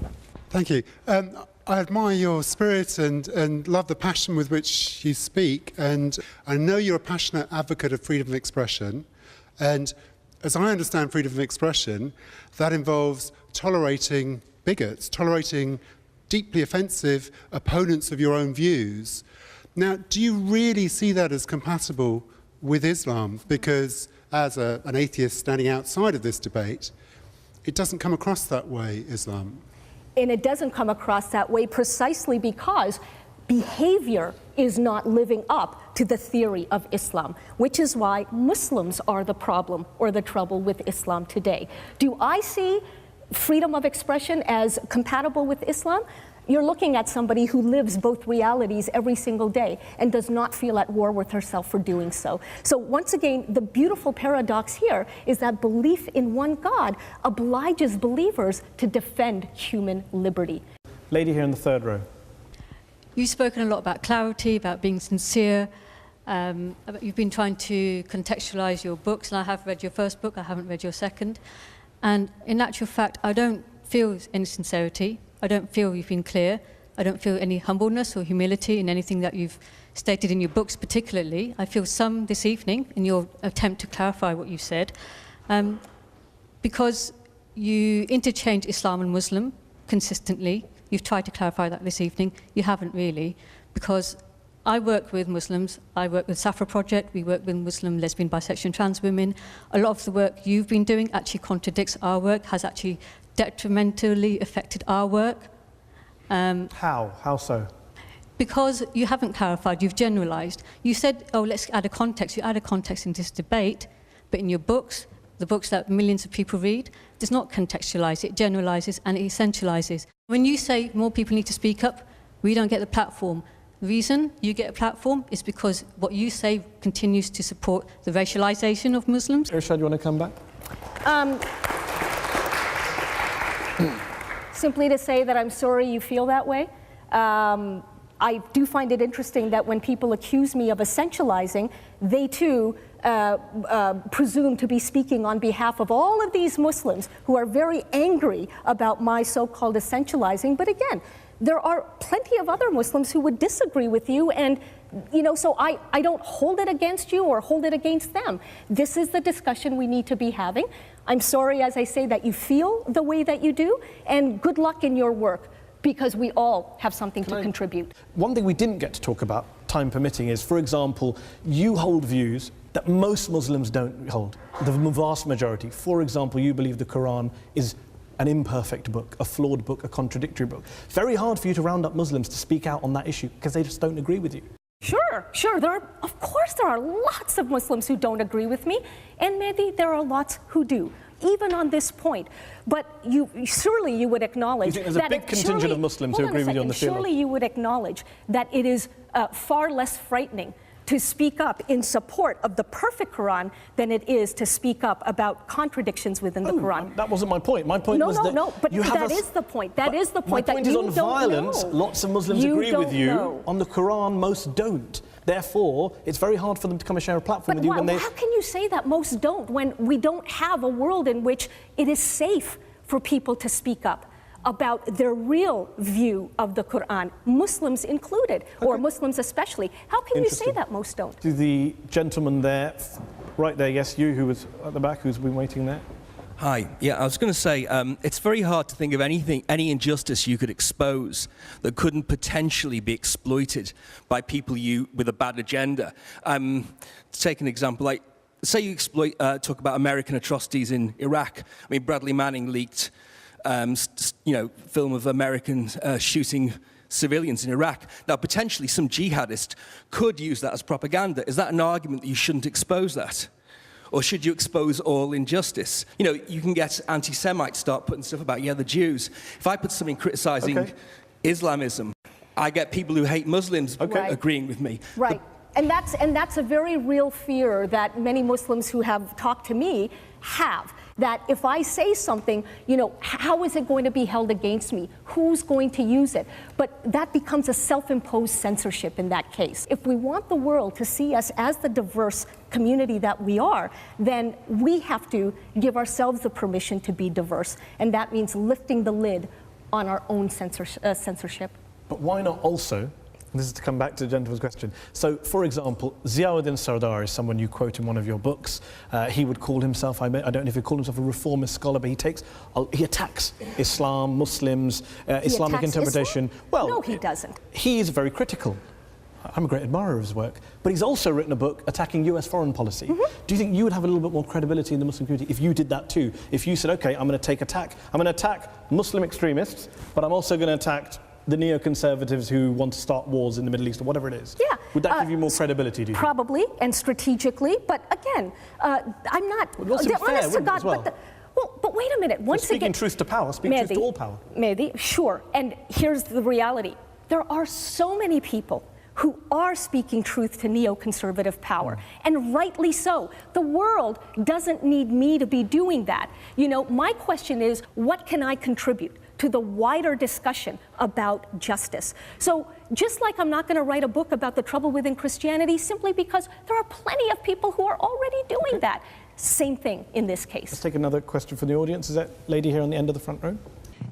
Thank you. I admire your spirit and love the passion with which you speak, and I know you're a passionate advocate of freedom of expression, and as I understand freedom of expression, that involves tolerating bigots, tolerating deeply offensive opponents of your own views. Now, do you really see that as compatible with Islam? Because as an atheist standing outside of this debate, it doesn't come across that way, Islam. And it doesn't come across that way precisely because behavior is not living up to the theory of Islam, which is why Muslims are the problem or the trouble with Islam today. Do I see freedom of expression as compatible with Islam? You're looking at somebody who lives both realities every single day and does not feel at war with herself for doing so. So once again, the beautiful paradox here is that belief in one God obliges believers to defend human liberty. Lady here in the third row. You've spoken a lot about clarity, about being sincere. You've been trying to contextualize your books, and I have read your first book, I haven't read your second. And in actual fact, I don't feel any sincerity. I don't feel you've been clear. I don't feel any humbleness or humility in anything that you've stated in your books particularly. I feel some this evening in your attempt to clarify what you've said. Because you interchange Islam and Muslim consistently. You've tried to clarify that this evening. You haven't really, because I work with Muslims. I work with Safra Project. We work with Muslim, lesbian, bisexual, and trans women. A lot of the work you've been doing actually contradicts our work, has actually detrimentally affected our work. How? How so? Because you haven't clarified, you've generalized. You said, oh, let's add a context. You add a context in this debate, but in your books, the books that millions of people read, does not contextualize, it generalizes and it essentializes. When you say more people need to speak up, we don't get the platform. The reason you get a platform is because what you say continues to support the racialization of Muslims. Irshad, you want to come back? Simply to say that I'm sorry you feel that way. I do find it interesting that when people accuse me of essentializing, they too presume to be speaking on behalf of all of these Muslims who are very angry about my so-called essentializing. But again, there are plenty of other Muslims who would disagree with you, and so I don't hold it against you or hold it against them. This is the discussion we need to be having. I'm sorry, as I say, that you feel the way that you do, and good luck in your work, because we all have something to contribute. One thing we didn't get to talk about, time permitting, is, for example, you hold views that most Muslims don't hold, the vast majority. For example, you believe the Quran is an imperfect book, a flawed book, a contradictory book. Very hard for you to round up Muslims to speak out on that issue because they just don't agree with you. Sure. Of course there are lots of Muslims who don't agree with me, and maybe there are lots who do, even on this point. But surely you would acknowledge you think there's a big contingent of Muslims who agree with you on the theology? Surely you would acknowledge that it is far less frightening to speak up in support of the perfect Quran than it is to speak up about contradictions within the Quran. That wasn't my point. My point was that but that is the point. That is the point. My point is on violence. Lots of Muslims agree with you. On the Quran, most don't. Therefore, it's very hard for them to come and share a platform with you when they... How can you say that most don't when we don't have a world in which it is safe for people to speak up about their real view of the Quran, Muslims included, or Muslims especially? How can you say that most don't? To the gentleman there, right there, yes, you who was at the back, who's been waiting there. Hi. Yeah, I was going to say, it's very hard to think of any injustice you could expose that couldn't potentially be exploited by people with a bad agenda. To take an example, like, say you talk about American atrocities in Iraq. I mean, Bradley Manning leaked, film of Americans shooting civilians in Iraq. Now, potentially some jihadist could use that as propaganda. Is that an argument that you shouldn't expose that? Or should you expose all injustice? You know, you can get anti-Semites start putting stuff about, yeah, the Jews. If I put something criticizing Islamism, I get people who hate Muslims agreeing with me. Right. And that's a very real fear that many Muslims who have talked to me have. That if I say something, you know, how is it going to be held against me? Who's going to use it? But that becomes a self-imposed censorship in that case. If we want the world to see us as the diverse community that we are, then we have to give ourselves the permission to be diverse. And that means lifting the lid on our own censorship. But why not also, and this is to come back to the gentleman's question. So, for example, Ziauddin Sardar is someone you quote in one of your books. He would call himself, I don't know if he called himself a reformist scholar, but he attacks Islam, Muslims, Islamic interpretation. Islam? Well, no, he doesn't. He is very critical. I'm a great admirer of his work, but he's also written a book attacking US foreign policy. Do you think you would have a little bit more credibility in the Muslim community if you did that too? If you said, okay, I'm going to attack Muslim extremists, but I'm also going to attack the neoconservatives who want to start wars in the Middle East or whatever it is. Yeah. Would that give you more credibility, do you think? Probably, and strategically, but again, I'm not... Well, honest to God, well, but wait a minute. Once speaking truth to power, speak truth to all power. Maybe, sure. And here's the reality. There are so many people who are speaking truth to neoconservative power, and rightly so. The world doesn't need me to be doing that. You know, my question is, what can I contribute to the wider discussion about justice? So just like I'm not going to write a book about the trouble within Christianity simply because there are plenty of people who are already doing that. Same thing in this case. Let's take another question from the audience. Is that lady here on the end of the front row?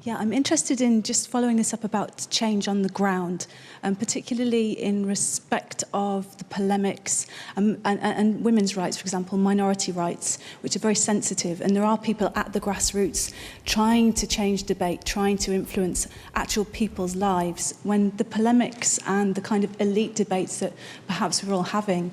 Yeah, I'm interested in just following this up about change on the ground, particularly in respect of the polemics and women's rights, for example, minority rights, which are very sensitive. And there are people at the grassroots trying to change debate, trying to influence actual people's lives, when the polemics and the kind of elite debates that perhaps we're all having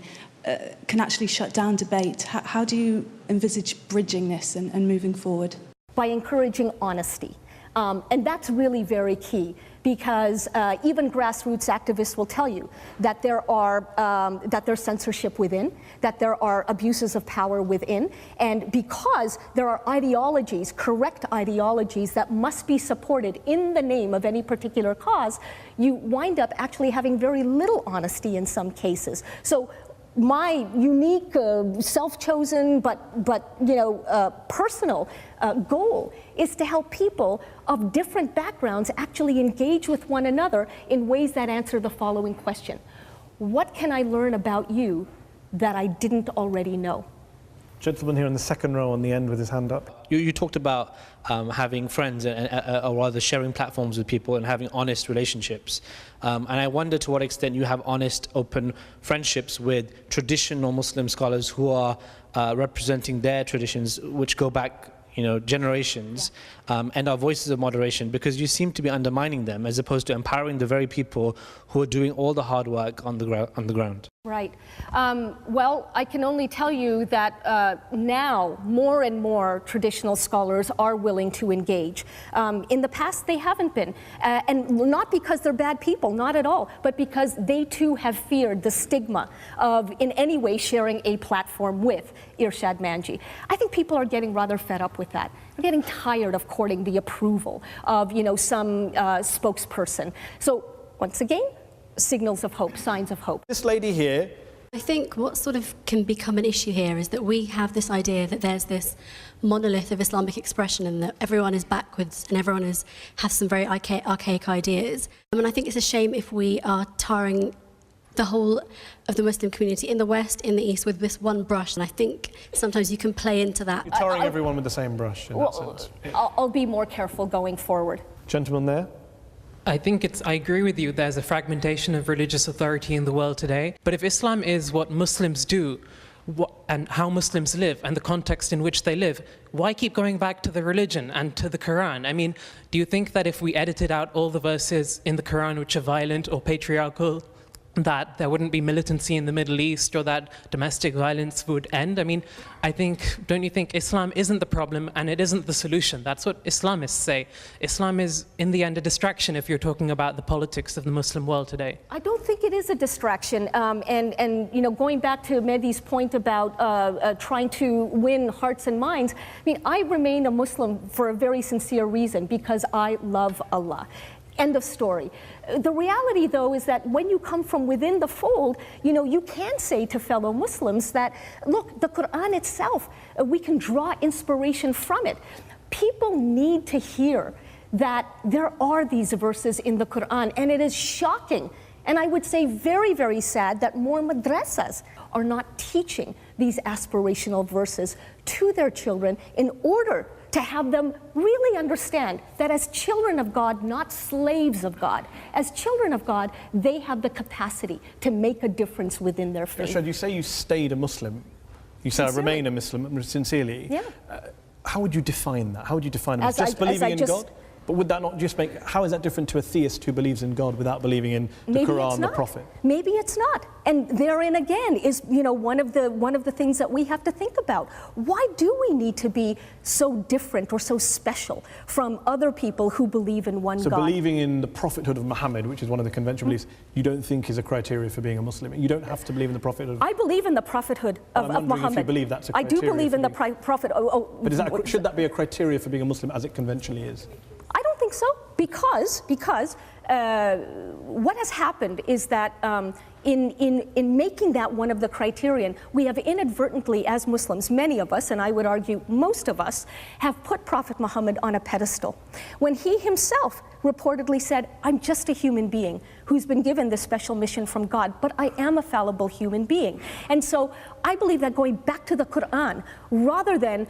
can actually shut down debate. How do you envisage bridging this and moving forward? By encouraging honesty. And that's really very key, because even grassroots activists will tell you that there's censorship within, that there are abuses of power within, and because there are ideologies, correct ideologies, that must be supported in the name of any particular cause, you wind up actually having very little honesty in some cases. So my unique, self-chosen, but personal goal is to help people of different backgrounds actually engage with one another in ways that answer the following question: what can I learn about you that I didn't already know? Gentleman here in the second row on the end with his hand up. You talked about having friends or rather sharing platforms with people and having honest relationships. And I wonder to what extent you have honest, open friendships with traditional Muslim scholars who are representing their traditions, which go back generations, and are voices of moderation, because you seem to be undermining them as opposed to empowering the very people who are doing all the hard work on the ground. Right. Well, I can only tell you that now more and more traditional scholars are willing to engage. In the past, they haven't been. And not because they're bad people, not at all, but because they too have feared the stigma of in any way sharing a platform with Irshad Manji. I think people are getting rather fed up with that. They're getting tired of courting the approval of, some spokesperson. So once again, signals of hope, signs of hope. This lady here. I think what sort of can become an issue here is that we have this idea that there's this monolith of Islamic expression and that everyone is backwards and everyone has some very archaic ideas. And I think it's a shame if we are tarring the whole of the Muslim community in the West, in the East, with this one brush. And I think sometimes you can play into that. You're tarring everyone with the same brush in that sense. I'll be more careful going forward. Gentleman there. I think I agree with you, there's a fragmentation of religious authority in the world today. But if Islam is what Muslims do, and how Muslims live, and the context in which they live, why keep going back to the religion and to the Quran? I mean, do you think that if we edited out all the verses in the Quran which are violent or patriarchal that there wouldn't be militancy in the Middle East or that domestic violence would end. I mean, don't you think Islam isn't the problem and it isn't the solution? That's what Islamists say. Islam is, in the end, a distraction if you're talking about the politics of the Muslim world today. I don't think it is a distraction. And you know, going back to Mehdi's point about trying to win hearts and minds, I mean, I remain a Muslim for a very sincere reason, because I love Allah. End of story. The reality, though, is that when you come from within the fold, you know, you can say to fellow Muslims that, look, the Quran itself, we can draw inspiration from it. People need to hear that there are these verses in the Quran, and it is shocking, and I would say very, very sad, that more madrasas are not teaching these aspirational verses to their children in order to have them really understand that as children of God, not slaves of God, as children of God, they have the capacity to make a difference within their faith. Irshad, you say you stayed a Muslim. You say I remain a Muslim sincerely. Yeah. How would you define that? How would you define it? Just believing in God? But would that not just make, how is that different to a theist who believes in God without believing in the Quran, the Prophet? Maybe it's not. And therein again is, you know, one of the things that we have to think about. Why do we need to be so different or so special from other people who believe in one God? So believing in the prophethood of Muhammad, which is one of the conventional beliefs, you don't think is a criteria for being a Muslim? You don't have to believe in the prophethood? I believe in the prophethood of Muhammad. If you believe that's a criteria. I do believe in the prophet. But is that, should that be a criteria for being a Muslim as it conventionally is? I don't think so, because what has happened is that in making that one of the criterion, we have inadvertently, as Muslims, many of us, and I would argue most of us, have put Prophet Muhammad on a pedestal, when he himself reportedly said, I'm just a human being who's been given this special mission from God, but I am a fallible human being. And so I believe that going back to the Quran, rather than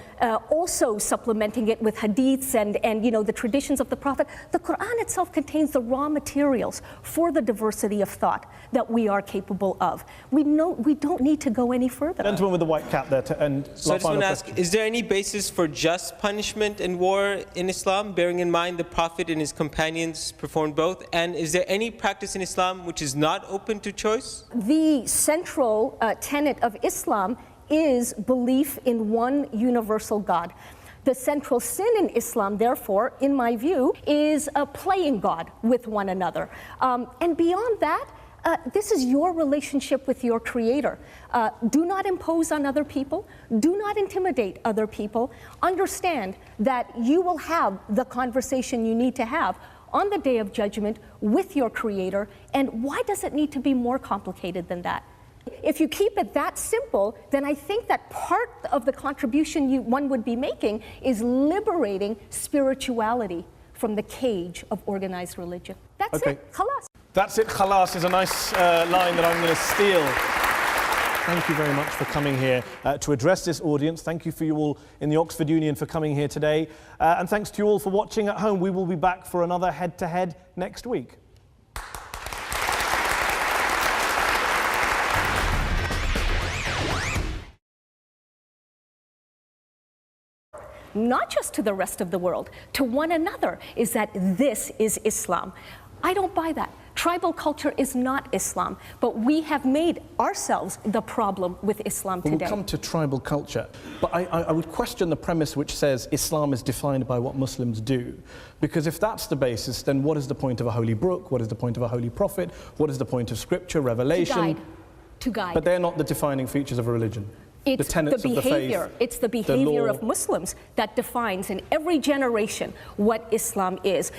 also supplementing it with hadiths and you know, the traditions of the Prophet, the Quran itself contains the raw materials for the diversity of thought that we are capable of. We don't need to go any further. Gentleman with the white cap there, So I just want to ask, is there any basis for just punishment and war in Islam, bearing in mind the Prophet and his companions performed both? And is there any practice in Islam which is not open to choice? The central tenet of Islam is belief in one universal God. The central sin in Islam, therefore, in my view, is playing God with one another. And beyond that, this is your relationship with your Creator. Do not impose on other people. Do not intimidate other people. Understand that you will have the conversation you need to have on the Day of Judgment with your Creator. And why does it need to be more complicated than that? If you keep it that simple, then I think that part of the contribution one would be making is liberating spirituality from the cage of organized religion. That's it. Khalas. That's it. Khalas is a nice line that I'm going to steal. Thank you very much for coming here to address this audience. Thank you for you all in the Oxford Union for coming here today. And thanks to you all for watching at home. We will be back for another head-to-head next week. Not just to the rest of the world, to one another, is that this is Islam. I don't buy that. Tribal culture is not Islam, but we have made ourselves the problem with Islam today. We'll come to tribal culture, but I would question the premise which says Islam is defined by what Muslims do. Because if that's the basis, then what is the point of a holy book? What is the point of a holy prophet? What is the point of scripture, revelation? To guide. But they're not the defining features of a religion. It's the tenets the behavior. Of the faith, it's the behavior of Muslims that defines in every generation what Islam is.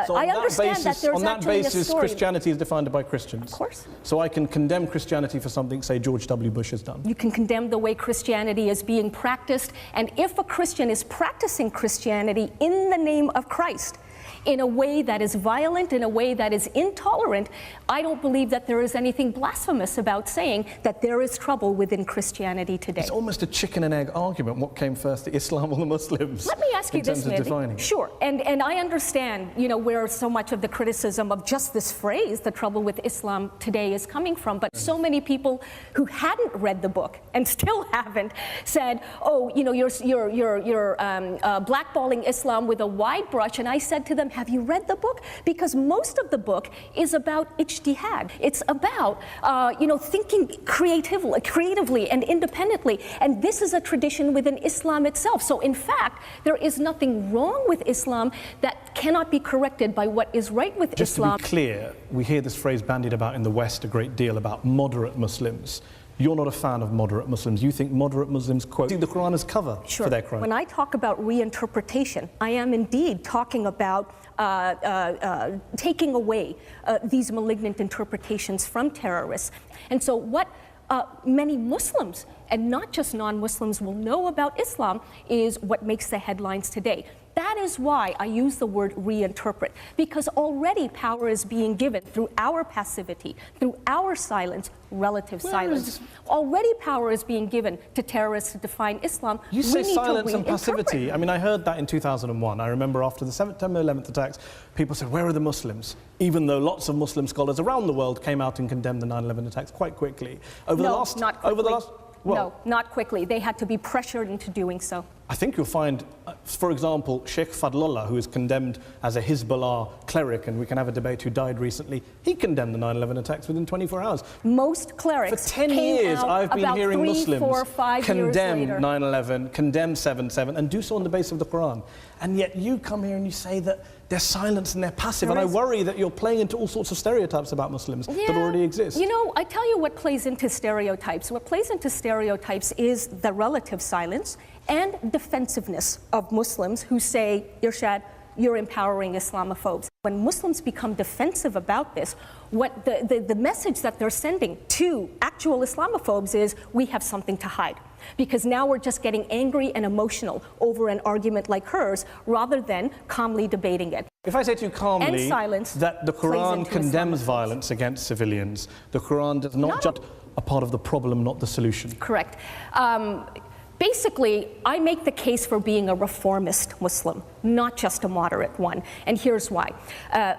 So I understand that there's on that actually basis, a story. Christianity is defined by Christians. Of course. So I can condemn Christianity for something, say, George W. Bush has done. You can condemn the way Christianity is being practiced, and if a Christian is practicing Christianity in the name of Christ, in a way that is violent, in a way that is intolerant, I don't believe that there is anything blasphemous about saying that there is trouble within Christianity today. It's almost a chicken and egg argument. What came first, the Islam or the Muslims? Let me ask you this, Mehdi. Sure, and I understand, you know, where so much of the criticism of just this phrase, the trouble with Islam today, is coming from, but so many people who hadn't read the book and still haven't said, oh, you know, you're blackballing Islam with a wide brush, and I said to to them, have you read the book? Because most of the book is about ijtihad. It's about, thinking creatively and independently. And this is a tradition within Islam itself. So in fact, there is nothing wrong with Islam that cannot be corrected by what is right with Islam. Just to be clear, we hear this phrase bandied about in the West a great deal about moderate Muslims. You're not a fan of moderate Muslims. You think moderate Muslims quote the Quran as cover for their crime. When I talk about reinterpretation, I am indeed talking about taking away these malignant interpretations from terrorists. And so what many Muslims, and not just non-Muslims, will know about Islam is what makes the headlines today. That is why I use the word reinterpret, because already power is being given through our passivity, through our silence, relative silence. Already power is being given to terrorists to define Islam. You say silence and passivity. I mean, I heard that in 2001. I remember after the September 11th attacks, people said, where are the Muslims? Even though lots of Muslim scholars around the world came out and condemned the 9/11 attacks quite quickly. No, not quickly. They had to be pressured into doing so. I think you'll find, for example, Sheikh Fadlullah, who is condemned as a Hezbollah cleric, and we can have a debate, who died recently, he condemned the 9/11 attacks within 24 hours. Most clerics For 10 years, I've been hearing Muslims condemn 9/11, condemn 7/7, and do so on the basis of the Quran. And yet you come here and you say that they're silent and they're passive, and I worry that you're playing into all sorts of stereotypes about Muslims that already exist. You know, I tell you what plays into stereotypes. What plays into stereotypes is the relative silence and defensiveness of Muslims who say, Irshad, you're empowering Islamophobes. When Muslims become defensive about this, what the message that they're sending to actual Islamophobes is, we have something to hide. Because now we're just getting angry and emotional over an argument like hers, rather than calmly debating it. If I say to you calmly that the Quran condemns violence against civilians, the Quran does not just a part of the problem, not the solution. Correct. Basically, I make the case for being a reformist Muslim, not just a moderate one. And here's why.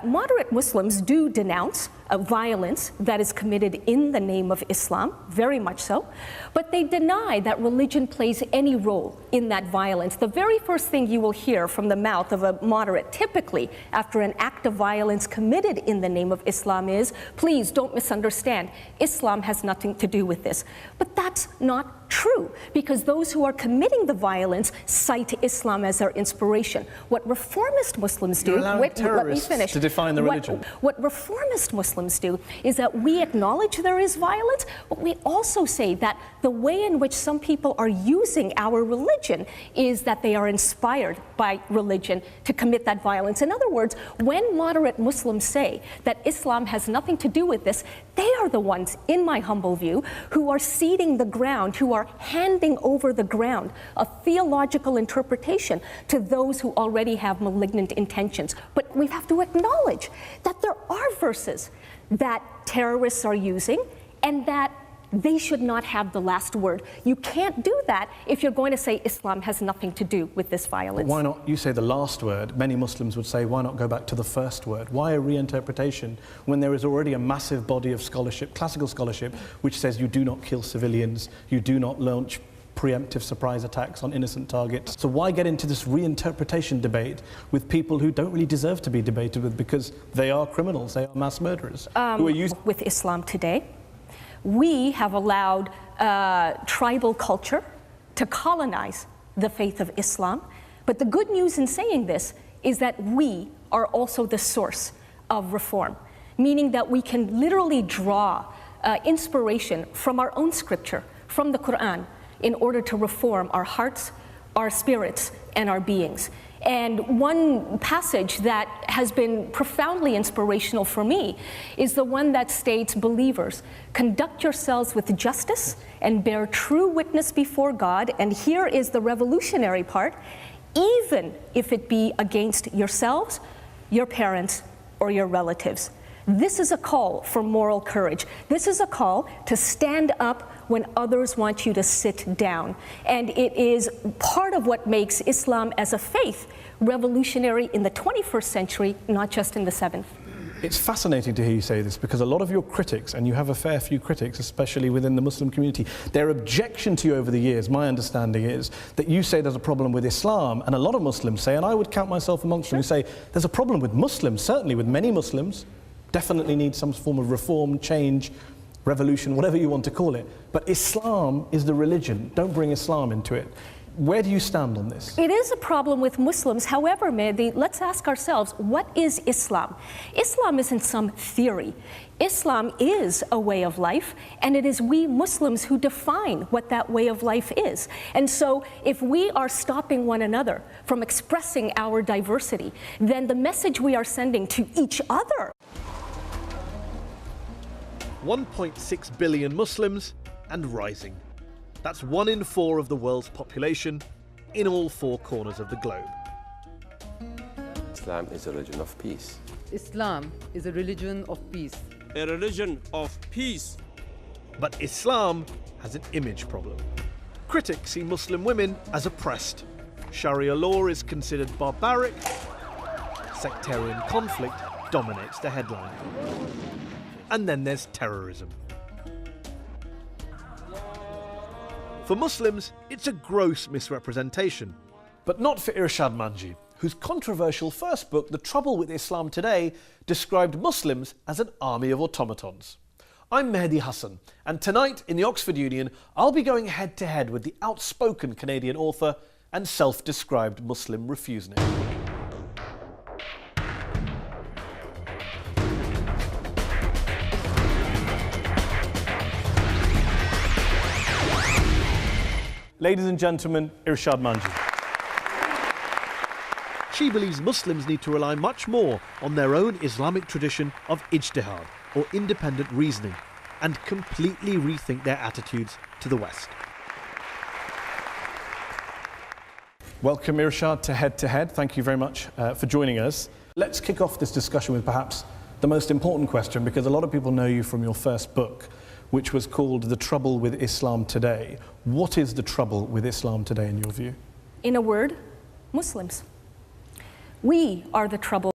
Moderate Muslims do denounce violence that is committed in the name of Islam, very much so, but they deny that religion plays any role in that violence. The very first thing you will hear from the mouth of a moderate, typically after an act of violence committed in the name of Islam, is, please don't misunderstand, Islam has nothing to do with this. But that's not true, because those who are committing the violence cite Islam as their inspiration. What reformist Muslims do, let me finish. To define the religion. What reformist Muslims do is that we acknowledge there is violence, but we also say that the way in which some people are using our religion is that they are inspired by religion to commit that violence. In other words, when moderate Muslims say that Islam has nothing to do with this, they are the ones, in my humble view, who are ceding the ground, who are handing over the ground of theological interpretation to those who already have malignant intentions. But we have to acknowledge that there are verses that terrorists are using and that they should not have the last word. You can't do that if you're going to say Islam has nothing to do with this violence. But why not, you say the last word, many Muslims would say, why not go back to the first word? Why a reinterpretation when there is already a massive body of scholarship, classical scholarship, which says you do not kill civilians, you do not launch preemptive surprise attacks on innocent targets. So why get into this reinterpretation debate with people who don't really deserve to be debated with, because they are criminals, they are mass murderers who are used with Islam today? We have allowed tribal culture to colonize the faith of Islam. But the good news in saying this is that we are also the source of reform, meaning that we can literally draw inspiration from our own scripture, from the Quran, in order to reform our hearts, our spirits, and our beings. And one passage that has been profoundly inspirational for me is the one that states, believers, conduct yourselves with justice and bear true witness before God, and here is the revolutionary part, even if it be against yourselves, your parents, or your relatives. This is a call for moral courage. This is a call to stand up when others want you to sit down. And it is part of what makes Islam as a faith revolutionary in the 21st century, not just in the 7th. It's fascinating to hear you say this because a lot of your critics, and you have a fair few critics, especially within the Muslim community, their objection to you over the years, my understanding is that you say there's a problem with Islam, and a lot of Muslims say, and I would count myself amongst them, who say there's a problem with Muslims, certainly with many Muslims, definitely need some form of reform, change, revolution, whatever you want to call it. But Islam is the religion. Don't bring Islam into it. Where do you stand on this? It is a problem with Muslims. However, Mehdi, let's ask ourselves, what is Islam? Islam isn't some theory. Islam is a way of life, and it is we Muslims who define what that way of life is. And so if we are stopping one another from expressing our diversity, then the message we are sending to each other. 1.6 billion Muslims and rising. That's 1 in 4 of the world's population in all 4 corners of the globe. Islam is a religion of peace. Islam is a religion of peace. A religion of peace. But Islam has an image problem. Critics see Muslim women as oppressed. Sharia law is considered barbaric. Sectarian conflict dominates the headline. And then there's terrorism. For Muslims, it's a gross misrepresentation. But not for Irshad Manji, whose controversial first book, The Trouble with Islam Today, described Muslims as an army of automatons. I'm Mehdi Hassan, and tonight in the Oxford Union, I'll be going head-to-head with the outspoken Canadian author and self-described Muslim refusenik. Ladies and gentlemen, Irshad Manji. She believes Muslims need to rely much more on their own Islamic tradition of ijtihad, or independent reasoning, and completely rethink their attitudes to the West. Welcome, Irshad, to Head to Head. Thank you very much for joining us. Let's kick off this discussion with perhaps the most important question, because a lot of people know you from your first book, which was called The Trouble with Islam Today. What is the trouble with Islam today in your view? In a word, Muslims. We are the trouble.